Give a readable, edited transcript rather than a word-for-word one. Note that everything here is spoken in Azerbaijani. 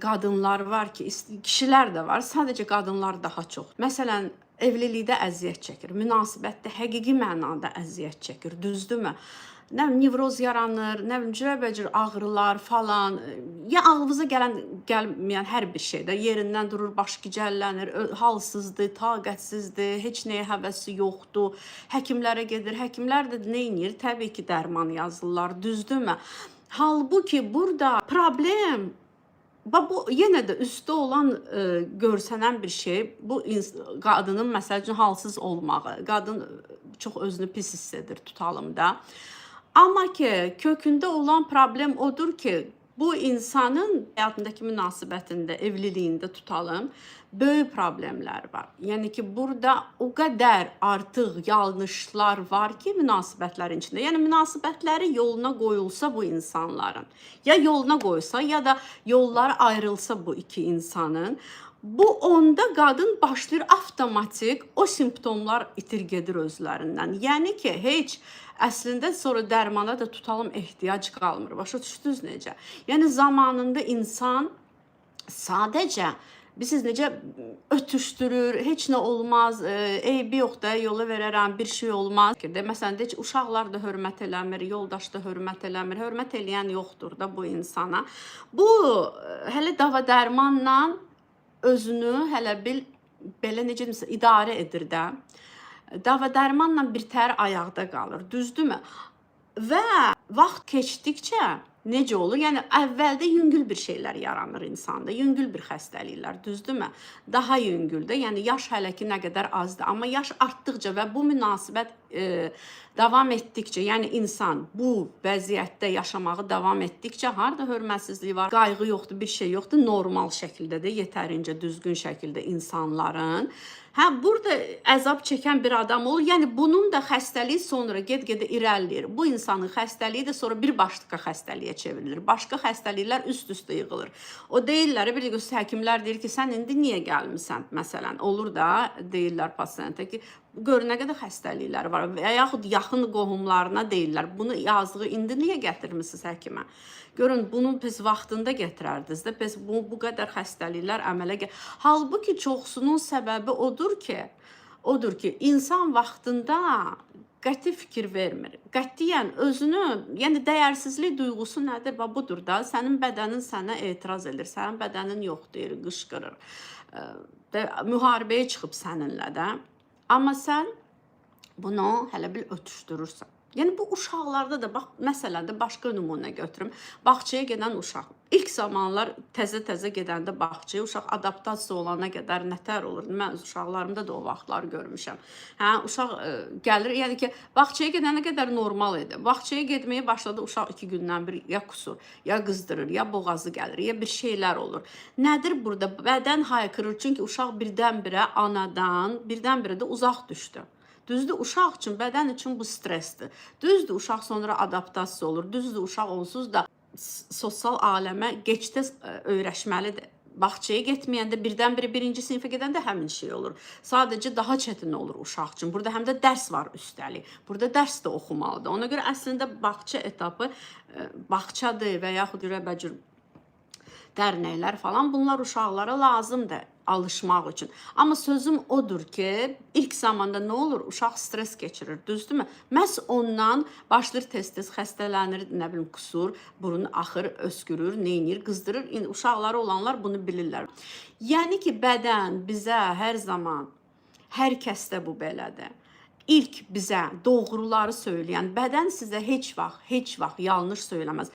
qadınlar var ki, kişilər də var, sadəcə qadınlar daha çox. Məsələn, evlilikdə əziyyət çəkir, münasibətdə həqiqi mənada əziyyət çəkir, düzdürmü? Nə bilim, nevroz yaranır, nə bilim, cürbəcür ağrılar falan, ya ağlınıza gəlməyən hər bir şeydə yerindən durur, başı gicəllənir, halsızdır, taqətsizdir, heç nəyə həvəsi yoxdur, həkimlərə gedir, həkimlər də nə edir? Təbii ki, dərman yazırlar, düzdürmü? Halbuki burada problem bu yenə də üstdə olan görsənən bir şey, bu qadının məsəl üçün halsız olmağı. Qadın çox özünü pis hiss edir, tutalım da. Amma ki, kökündə olan problem odur ki, bu insanın həyatındakı münasibətində, evliliyində tutalım, böyük problemlər var. Yəni ki, burada o qədər artıq yanlışlar var ki, münasibətlərin içində. Yəni münasibətləri yoluna qoyulsa bu insanların, ya yoluna qoysa, ya da yolları ayrılsa bu iki insanın, bu onda qadın başlayır avtomatik o simptomlar itir gedir özlərindən. Yəni ki, heç əslində sonra dərmana da tutalım ehtiyac qalmır. Başa düşdünüz necə? Yəni zamanında insan sadəcə bilirsiniz necə ötüşdürür, heç nə olmaz, eybi yox da, yola verərəm, bir şey olmaz. Məsələn, heç uşaqlar da hörmət eləmir, yoldaş da hörmət eləmir, hörmət eləyən yoxdur da bu insana. Bu, hələ dava dərmanla özünü hələ belə necə demişsə, idarə edir də. Dava dərmanla birtəhər ayaqda qalır, düzdürmü? Və vaxt keçdikcə necə olur? Yəni əvvəldə yüngül bir şeylər yaranır insanda, yüngül bir xəstəliklər, düzdürmü? Daha yüngüldür. Yəni yaş hələ ki nə qədər azdır, amma yaş artdıqca və bu münasibət davam etdikcə, yəni insan bu vəziyyətdə yaşamağı davam etdikcə harda hörmətsizlik var, qayğı yoxdur, bir şey yoxdur, normal şəkildə də yetərincə düzgün şəkildə insanların burada əzab çəkən bir adam olur. Yəni bunun da xəstəliyi sonra get-gedə irəliləyir. Bu insanın xəstəliyi də sonra bir başqa xəstəliyə çevrilir. Başqa xəstəliklər üst-üstə yığılır. O deyirlər, bilirsiniz, həkimlər deyir ki, sən indi niyə gəlmisən? Məsələn, olur da deyirlər pasiyentə ki, gör nə qədər xəstəliklər var və yaxud yaxın qohumlarına deyirlər, bunu yazdığı indi niyə gətirmisiniz həkimə? Görün, bunu pis vaxtında gətirərdiniz də, pis bu qədər xəstəliklər əmələ gəlir. Halbuki çoxsunun səbəbi odur ki, insan vaxtında qəti fikir vermir. Qətiyyən özünü, yəni dəyərsizlik duyğusu nədir? Budur da, sənin bədənin sənə etiraz edir, sənin bədənin yox deyir, qışqırır. Müharibəyə çıxıb səninlə də. Amma sən bunu hələ bil ötüşdürürsən. Yəni bu uşaqlarda da, bax, məsələn də başqa nümunə götürüm. Bağçaya gedən uşaq. İlk zamanlar təzə-təzə gedəndə bağçaya uşaq adaptasiya olana qədər nətər olur? Mən öz uşaqlarımda da o vaxtlar görmüşəm. Uşaq gəlir, yəni ki, bağçaya gedənə qədər normal idi. Bağçaya getməyə başladı, uşaq 2 gündən bir ya kusur, ya qızdırır, ya boğazı gəlir, ya bir şeylər olur. Nədir burada? Bədən haykırır, çünki uşaq birdən-birə anadan, birdən-birə də uzaq düşdü. Düzdür, uşaq üçün, bədən üçün bu stressdir. Düzdür, uşaq sonra adaptasiya olur. Düzdür, uşaq onsuz da sosial aləmə gec-tez öyrəşməlidir. Bağçaya getməyəndə birdən-birə birinci sinifə gedəndə həmin şey olur. Sadəcə daha çətin olur uşaq üçün. Burada həm də dərs var üstəlik. Burada dərs də oxumalıdır. Ona görə əslində bağça etapı bağçadır və yaxud cürbəcür dərnəklər falan, bunlar uşaqlara lazımdır alışmaq üçün. Amma sözüm odur ki, ilk zamanda nə olur? Uşaq stres keçirir, düzdürmü? Məhz ondan başlayır tez-tez xəstələnir, nə bilim, kusur, burun axır, öskürür, neynir, qızdırır. Uşaqları olanlar bunu bilirlər. Yəni ki, bədən bizə hər zaman, hər kəsdə bu belədir. İlk bizə doğruları söyləyən bədən sizə heç vaxt yanlış söyləməz.